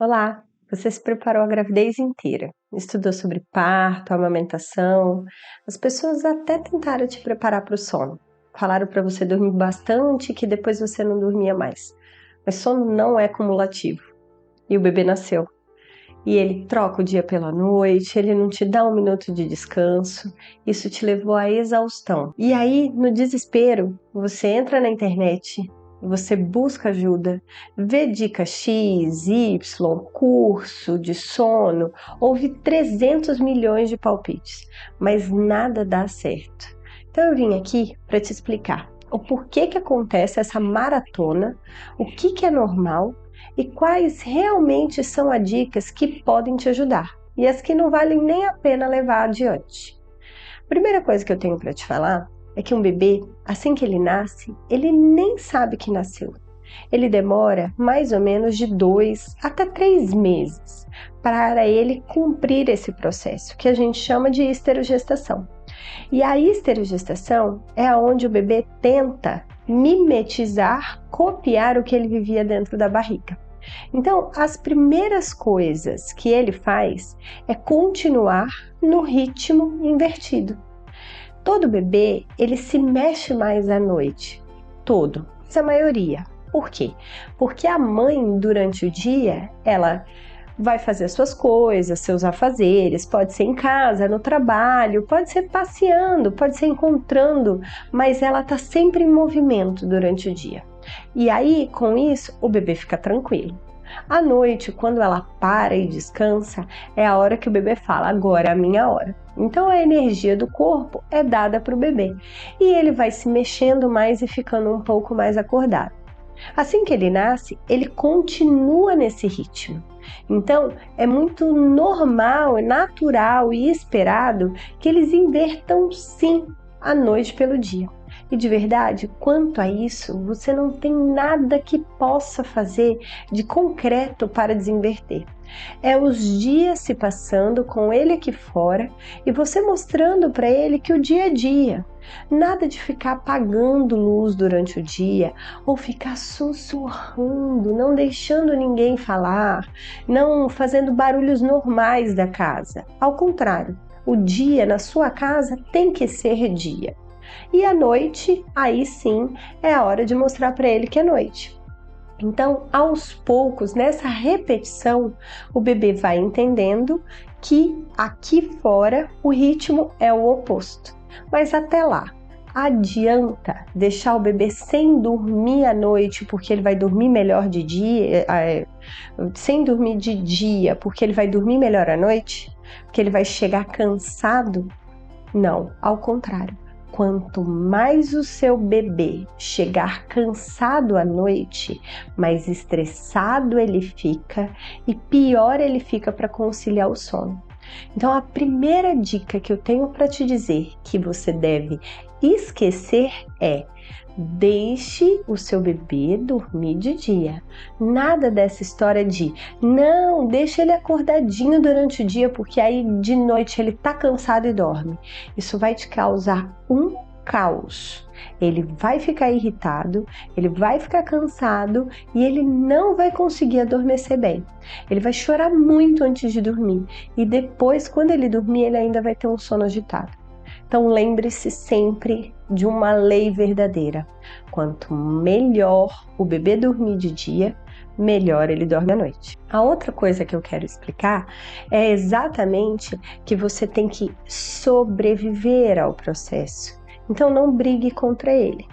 Olá, você se preparou a gravidez inteira, estudou sobre parto, amamentação. As pessoas até tentaram te preparar para o sono. Falaram para você dormir bastante, que depois você não dormia mais. Mas sono não é cumulativo. E o bebê nasceu. E ele troca o dia pela noite, ele não te dá um minuto de descanso. Isso te levou à exaustão. E aí, no desespero, você entra na internet, você busca ajuda, vê dica X, Y, curso de sono, ouve 300 milhões de palpites, mas nada dá certo. Então eu vim aqui para te explicar o porquê que acontece essa maratona, o que é normal e quais realmente são as dicas que podem te ajudar e as que não valem nem a pena levar adiante. A primeira coisa que eu tenho para te falar é que um bebê, assim que ele nasce, ele nem sabe que nasceu. Ele demora mais ou menos de 2 até 3 meses para ele cumprir esse processo, que a gente chama de esterogestação. E a esterogestação é onde o bebê tenta mimetizar, copiar o que ele vivia dentro da barriga. Então, as primeiras coisas que ele faz é continuar no ritmo invertido. Todo bebê, ele se mexe mais à noite, todo, mas a maioria. Por quê? Porque a mãe, durante o dia, ela vai fazer suas coisas, seus afazeres, pode ser em casa, no trabalho, pode ser passeando, pode ser encontrando, mas ela está sempre em movimento durante o dia. E aí, com isso, o bebê fica tranquilo. À noite, quando ela para e descansa, é a hora que o bebê fala, agora é a minha hora. Então a energia do corpo é dada para o bebê e ele vai se mexendo mais e ficando um pouco mais acordado. Assim que ele nasce, ele continua nesse ritmo. Então é muito normal, natural e esperado que eles invertam sim a noite pelo dia. E de verdade, quanto a isso, você não tem nada que possa fazer de concreto para desinverter. É os dias se passando com ele aqui fora e você mostrando para ele que o dia é dia. Nada de ficar apagando luz durante o dia ou ficar sussurrando, não deixando ninguém falar, não fazendo barulhos normais da casa. Ao contrário, o dia na sua casa tem que ser dia. E à noite, aí sim, é a hora de mostrar para ele que é noite. Então, aos poucos, nessa repetição, o bebê vai entendendo que aqui fora o ritmo é o oposto. Mas até lá, adianta deixar o bebê sem dormir à noite porque ele vai dormir melhor de dia, sem dormir de dia porque ele vai dormir melhor à noite, porque ele vai chegar cansado? Não, ao contrário. Quanto mais o seu bebê chegar cansado à noite, mais estressado ele fica e pior ele fica para conciliar o sono. Então, a primeira dica que eu tenho para te dizer que você deve esquecer é: deixe o seu bebê dormir de dia. Nada dessa história de não, deixa ele acordadinho durante o dia porque aí de noite ele tá cansado e dorme. Isso vai te causar um caos. Ele vai ficar irritado, ele vai ficar cansado e ele não vai conseguir adormecer bem. Ele vai chorar muito antes de dormir e depois, quando ele dormir, ele ainda vai ter um sono agitado. Então lembre-se sempre de uma lei verdadeira: quanto melhor o bebê dormir de dia, melhor ele dorme à noite. A outra coisa que eu quero explicar é exatamente que você tem que sobreviver ao processo. Então não brigue contra ele.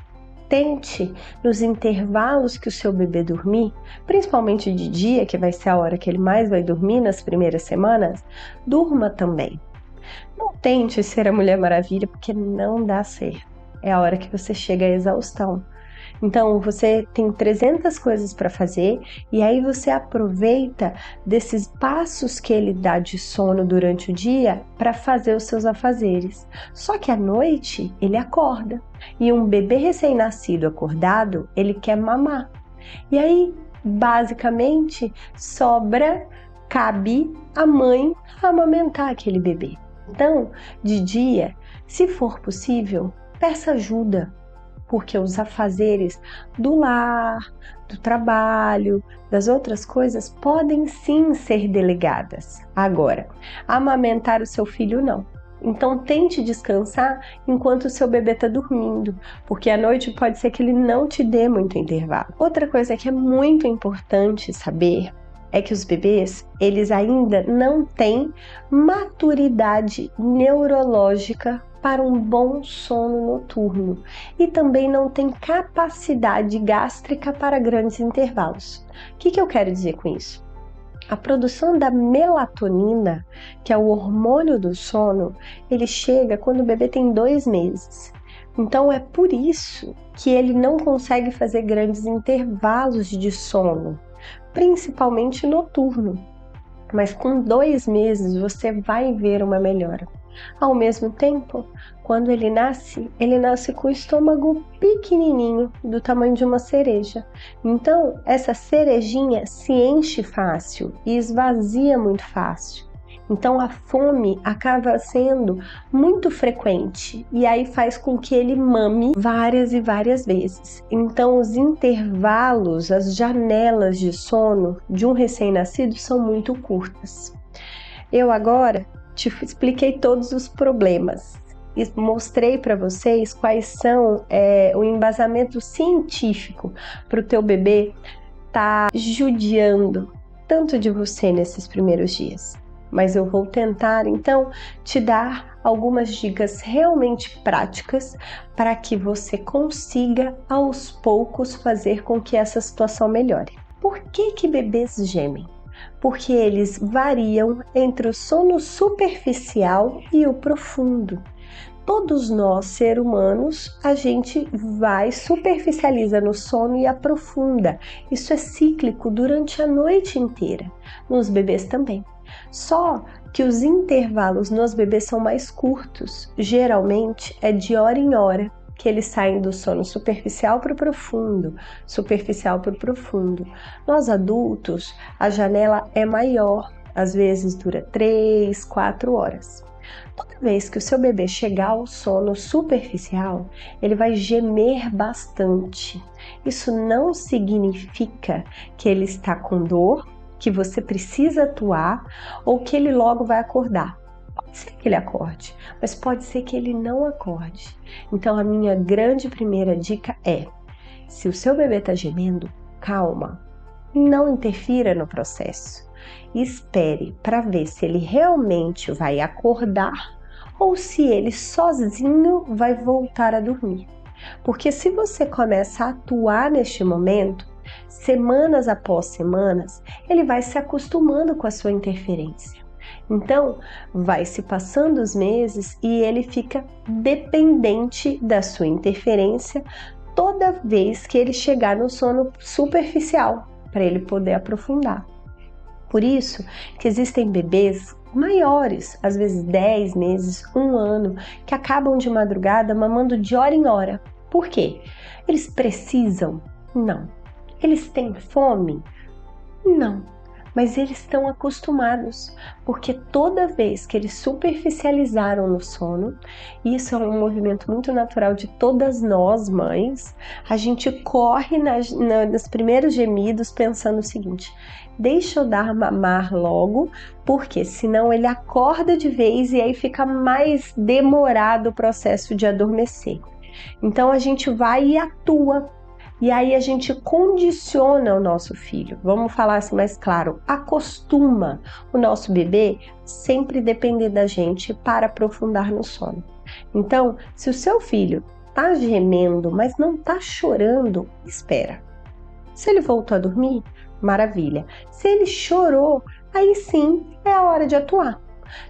Tente, nos intervalos que o seu bebê dormir, principalmente de dia, que vai ser a hora que ele mais vai dormir nas primeiras semanas, durma também. Não tente ser a Mulher Maravilha, porque não dá certo. É a hora que você chega à exaustão. Então, você tem 300 coisas para fazer e aí você aproveita desses passos que ele dá de sono durante o dia para fazer os seus afazeres. Só que à noite ele acorda e um bebê recém-nascido acordado, ele quer mamar. E aí, basicamente, cabe a mãe amamentar aquele bebê. Então, de dia, se for possível, peça ajuda. porque os afazeres do lar, do trabalho, das outras coisas podem sim ser delegadas. Agora, amamentar o seu filho não. Então tente descansar enquanto o seu bebê está dormindo, porque à noite pode ser que ele não te dê muito intervalo. Outra coisa que é muito importante saber é que os bebês, eles ainda não têm maturidade neurológica para um bom sono noturno e também não têm capacidade gástrica para grandes intervalos. O que eu quero dizer com isso? A produção da melatonina, que é o hormônio do sono, ele chega quando o bebê tem 2 meses. Então é por isso que ele não consegue fazer grandes intervalos de sono, principalmente noturno. Mas com 2 meses você vai ver uma melhora. Ao mesmo tempo, quando ele nasce com o estômago pequenininho, do tamanho de uma cereja. Então, essa cerejinha se enche fácil e esvazia muito fácil. Então, a fome acaba sendo muito frequente e aí faz com que ele mame várias e várias vezes. Então, os intervalos, as janelas de sono de um recém-nascido são muito curtas. Eu agora te expliquei todos os problemas e mostrei para vocês quais são o embasamento científico para o teu bebê estar judiando tanto de você nesses primeiros dias. Mas eu vou tentar então te dar algumas dicas realmente práticas para que você consiga aos poucos fazer com que essa situação melhore. Por que bebês gemem? Porque eles variam entre o sono superficial e o profundo. Todos nós, seres humanos, a gente superficializa no sono e aprofunda. Isso é cíclico durante a noite inteira. Nos bebês também. Só que os intervalos nos bebês são mais curtos. Geralmente é de hora em hora que eles saem do sono superficial para o profundo, superficial para o profundo. Nós adultos, a janela é maior, às vezes dura 3, 4 horas. Toda vez que o seu bebê chegar ao sono superficial, ele vai gemer bastante. Isso não significa que ele está com dor, que você precisa atuar ou que ele logo vai acordar. Pode ser que ele acorde, mas pode ser que ele não acorde. Então a minha grande primeira dica é: se o seu bebê está gemendo, calma, não interfira no processo. Espere para ver se ele realmente vai acordar ou se ele sozinho vai voltar a dormir. Porque se você começa a atuar neste momento, semanas após semanas, ele vai se acostumando com a sua interferência. Então, vai se passando os meses e ele fica dependente da sua interferência toda vez que ele chegar no sono superficial, para ele poder aprofundar. Por isso que existem bebês maiores, às vezes 10 meses, 1 ano, que acabam de madrugada mamando de hora em hora. Por quê? Eles precisam? Não. Eles têm fome? Não. Mas eles estão acostumados, porque toda vez que eles superficializaram no sono, isso é um movimento muito natural de todas nós, mães, a gente corre nos primeiros gemidos pensando o seguinte: deixa eu dar mamar logo, porque senão ele acorda de vez e aí fica mais demorado o processo de adormecer. Então a gente vai e atua. E aí a gente condiciona o nosso filho, vamos falar assim mais claro, acostuma o nosso bebê sempre depender da gente para aprofundar no sono. Então, se o seu filho tá gemendo, mas não tá chorando, espera. Se ele voltou a dormir, maravilha. Se ele chorou, aí sim é a hora de atuar.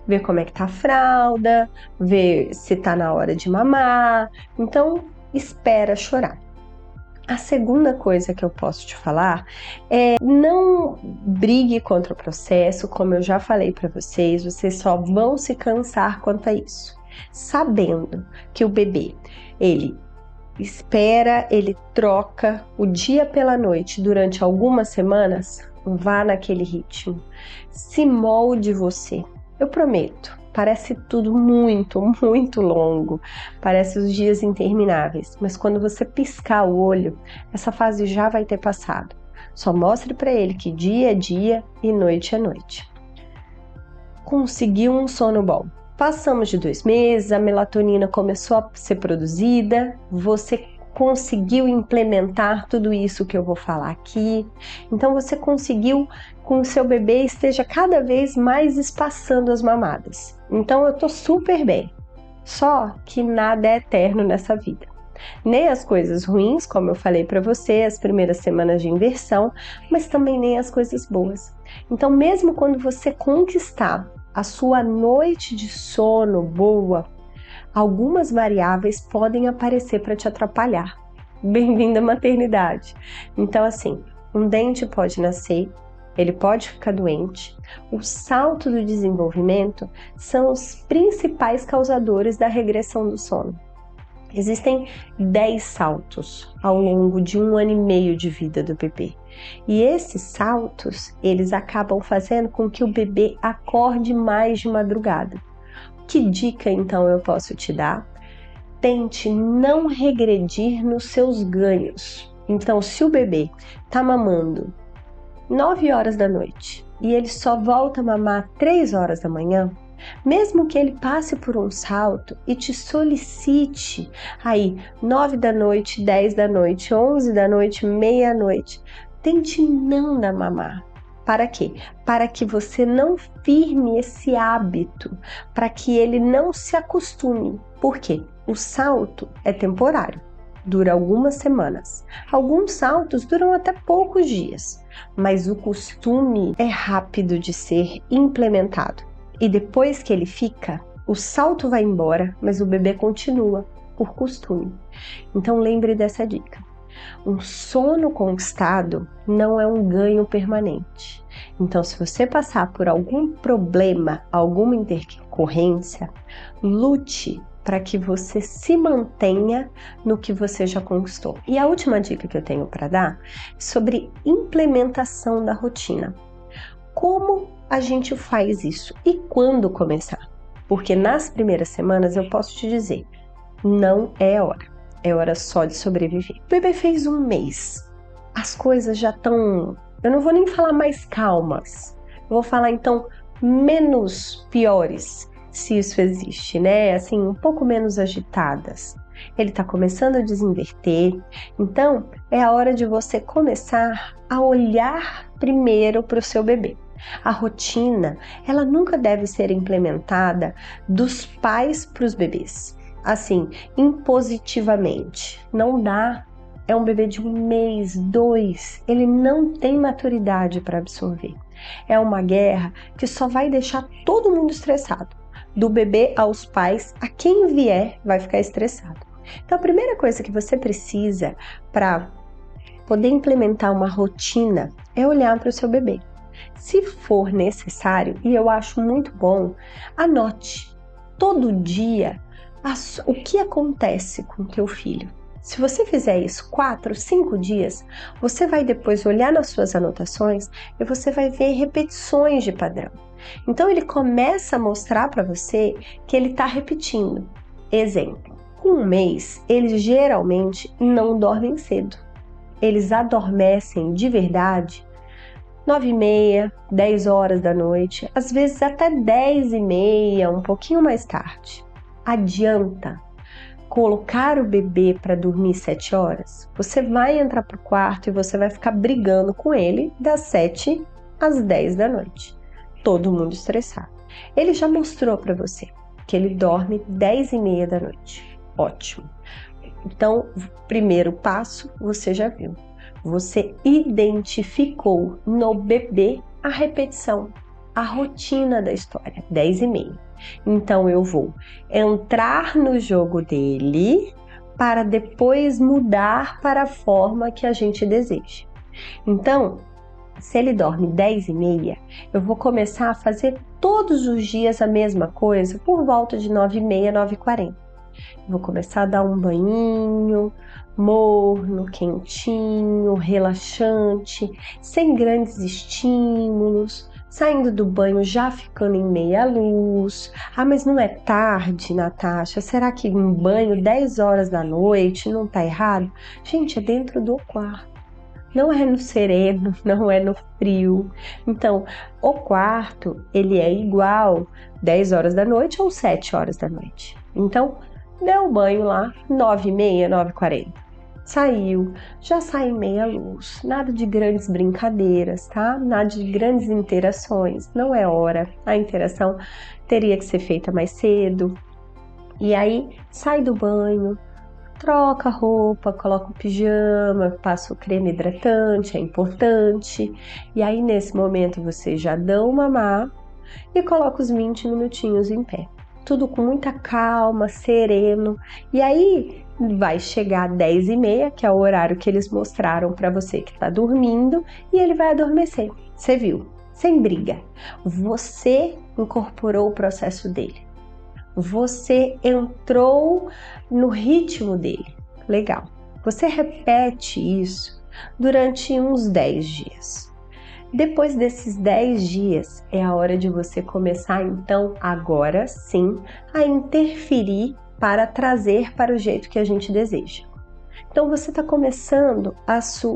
Ver como é que tá a fralda, ver se tá na hora de mamar. Então, espera chorar. A segunda coisa que eu posso te falar é: não brigue contra o processo, como eu já falei para vocês só vão se cansar quanto a isso. Sabendo que o bebê, ele espera, ele troca o dia pela noite durante algumas semanas, vá naquele ritmo. Se molde você. Eu prometo, parece tudo muito, muito longo, parece os dias intermináveis, mas quando você piscar o olho, essa fase já vai ter passado. Só mostre para ele que dia é dia e noite é noite. Conseguiu um sono bom. Passamos de 2 meses, a melatonina começou a ser produzida, você conseguiu implementar tudo isso que eu vou falar aqui. Então você conseguiu com o seu bebê esteja cada vez mais espaçando as mamadas. Então eu tô super bem. Só que nada é eterno nessa vida. Nem as coisas ruins, como eu falei para você, as primeiras semanas de inversão, mas também nem as coisas boas. Então, mesmo quando você conquistar a sua noite de sono boa, algumas variáveis podem aparecer para te atrapalhar. Bem-vinda à maternidade. Então, assim, um dente pode nascer, ele pode ficar doente. O salto do desenvolvimento são os principais causadores da regressão do sono. Existem 10 saltos ao longo de 1 ano e meio de vida do bebê. E esses saltos, eles acabam fazendo com que o bebê acorde mais de madrugada. Que dica, então, eu posso te dar? Tente não regredir nos seus ganhos. Então, se o bebê está mamando 9 horas da noite e ele só volta a mamar 3 horas da manhã, mesmo que ele passe por um salto e te solicite aí 9 da noite, 10 da noite, 11 da noite, meia-noite, tente não dar mamar. Para quê? Para que você não firme esse hábito, para que ele não se acostume. Por quê? O salto é temporário, dura algumas semanas. Alguns saltos duram até poucos dias, mas o costume é rápido de ser implementado. E depois que ele fica, o salto vai embora, mas o bebê continua por costume. Então lembre dessa dica. Um sono conquistado não é um ganho permanente. Então, se você passar por algum problema, alguma intercorrência, lute para que você se mantenha no que você já conquistou. E a última dica que eu tenho para dar é sobre implementação da rotina. Como a gente faz isso e quando começar? Porque nas primeiras semanas eu posso te dizer, não é hora. É hora só de sobreviver. O bebê fez 1 mês. As coisas já estão... Eu não vou nem falar mais calmas. Eu vou falar, então, menos piores, se isso existe, né? Assim, um pouco menos agitadas. Ele está começando a desinverter. Então, é a hora de você começar a olhar primeiro para o seu bebê. A rotina, ela nunca deve ser implementada dos pais para os bebês. Assim, impositivamente. Não dá. É um bebê de 1 mês, 2. Ele não tem maturidade para absorver. É uma guerra que só vai deixar todo mundo estressado. Do bebê aos pais, a quem vier vai ficar estressado. Então, a primeira coisa que você precisa para poder implementar uma rotina é olhar para o seu bebê. Se for necessário, e eu acho muito bom, anote todo dia o que acontece com o teu filho. Se você fizer isso 4, 5 dias, você vai depois olhar nas suas anotações e você vai ver repetições de padrão. Então ele começa a mostrar para você que ele está repetindo. Exemplo, com 1 mês, eles geralmente não dormem cedo. Eles adormecem de verdade 9h30, 10 horas da noite, às vezes até 10h30, um pouquinho mais tarde. Adianta colocar o bebê para dormir 7 horas? Você vai entrar pro quarto e você vai ficar brigando com ele das 7 às 10 da noite. Todo mundo estressado. Ele já mostrou para você que ele dorme 10h30 da noite. Ótimo. Então, primeiro passo, você já viu. Você identificou no bebê a repetição, a rotina da história, 10h30. Então eu vou entrar no jogo dele para depois mudar para a forma que a gente deseja. Então, se ele dorme 10h30, eu vou começar a fazer todos os dias a mesma coisa por volta de 9h30, 9h40. Vou começar a dar um banhinho morno, quentinho, relaxante, sem grandes estímulos, saindo do banho já ficando em meia luz. Ah, mas não é tarde, Natasha? Será que um banho 10 horas da noite não tá errado? Gente, é dentro do quarto. Não é no sereno, não é no frio. Então, o quarto, ele é igual 10 horas da noite ou 7 horas da noite. Então, deu o banho lá, 9h30, 9h40. Saiu, já sai em meia luz, nada de grandes brincadeiras, tá? Nada de grandes interações, não é hora. A interação teria que ser feita mais cedo. E aí, sai do banho, troca a roupa, coloca o pijama, passa o creme hidratante, é importante. E aí, nesse momento, você já dá um mamar e coloca os 20 minutinhos em pé. Tudo com muita calma, sereno. E aí, vai chegar 10h30, que é o horário que eles mostraram para você que está dormindo, e ele vai adormecer. Você viu? Sem briga. Você incorporou o processo dele. Você entrou no ritmo dele. Legal. Você repete isso durante uns 10 dias. Depois desses 10 dias, é a hora de você começar, então, agora sim, a interferir para trazer para o jeito que a gente deseja. Então, você está começando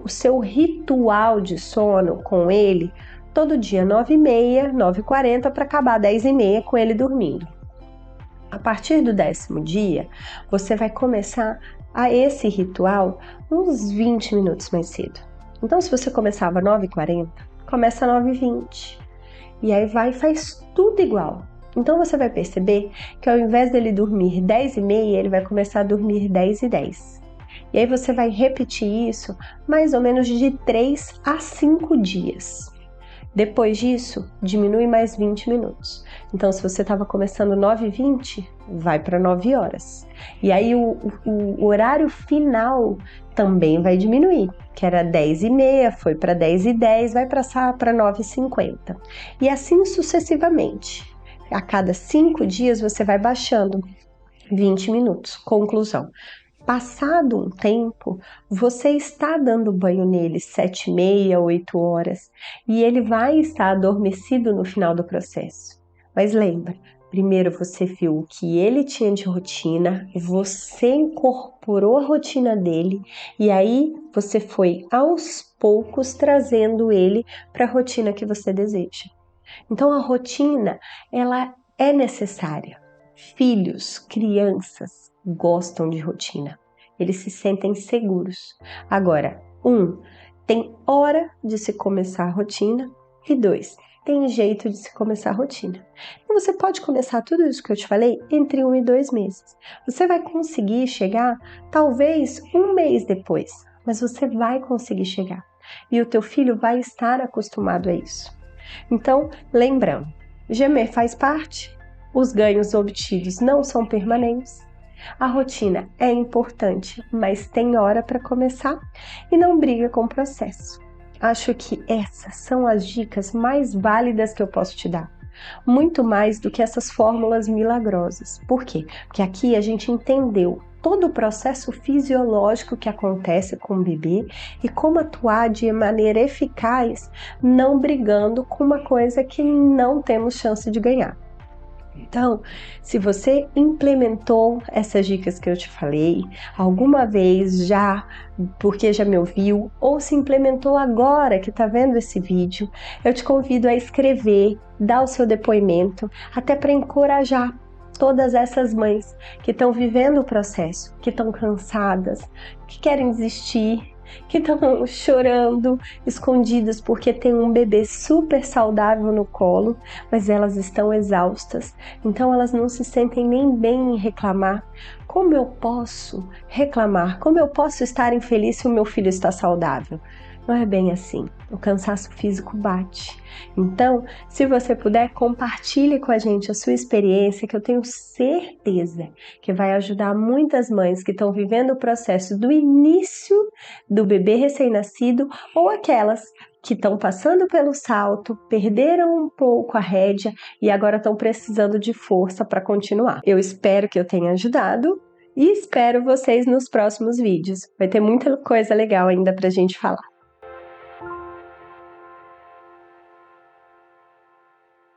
o seu ritual de sono com ele todo dia, 9h30, 9h40, para acabar 10h30 com ele dormindo. A partir do 10º dia, você vai começar a esse ritual uns 20 minutos mais cedo. Então, se você começava 9h40, começa 9h20. E aí vai e faz tudo igual. Então, você vai perceber que ao invés dele dormir 10h30, ele vai começar a dormir 10h10. E aí você vai repetir isso mais ou menos de 3 a 5 dias. Depois disso, diminui mais 20 minutos. Então, se você estava começando 9h20, vai para 9 horas. E aí, o horário final também vai diminuir, que era 10h30, foi para 10h10, vai passar para 9h50. E assim sucessivamente. A cada 5 dias, você vai baixando 20 minutos. Conclusão. Passado um tempo, você está dando banho nele 7h30, 8 horas, e ele vai estar adormecido no final do processo. Mas lembra, primeiro você viu o que ele tinha de rotina, você incorporou a rotina dele, e aí você foi aos poucos trazendo ele para a rotina que você deseja. Então a rotina, ela é necessária. Filhos, crianças gostam de rotina. Eles se sentem seguros. Agora, tem hora de se começar a rotina e 2, tem jeito de se começar a rotina. E você pode começar tudo isso que eu te falei entre 1 e 2 meses. Você vai conseguir chegar talvez 1 mês depois, mas você vai conseguir chegar. E o teu filho vai estar acostumado a isso. Então, lembrando, gemer faz parte. Os ganhos obtidos não são permanentes. A rotina é importante, mas tem hora para começar e não briga com o processo. Acho que essas são as dicas mais válidas que eu posso te dar. Muito mais do que essas fórmulas milagrosas. Por quê? Porque aqui a gente entendeu todo o processo fisiológico que acontece com o bebê e como atuar de maneira eficaz, não brigando com uma coisa que não temos chance de ganhar. Então, se você implementou essas dicas que eu te falei alguma vez já, porque já me ouviu, ou se implementou agora que está vendo esse vídeo, eu te convido a escrever, dar o seu depoimento, até para encorajar todas essas mães que estão vivendo o processo, que estão cansadas, que querem desistir, que estão chorando, escondidas porque tem um bebê super saudável no colo, mas elas estão exaustas, então elas não se sentem nem bem em reclamar. Como eu posso reclamar? Como eu posso estar infeliz se o meu filho está saudável? Não é bem assim, o cansaço físico bate. Então, se você puder, compartilhe com a gente a sua experiência, que eu tenho certeza que vai ajudar muitas mães que estão vivendo o processo do início do bebê recém-nascido ou aquelas que estão passando pelo salto, perderam um pouco a rédea e agora estão precisando de força para continuar. Eu espero que eu tenha ajudado e espero vocês nos próximos vídeos. Vai ter muita coisa legal ainda para a gente falar.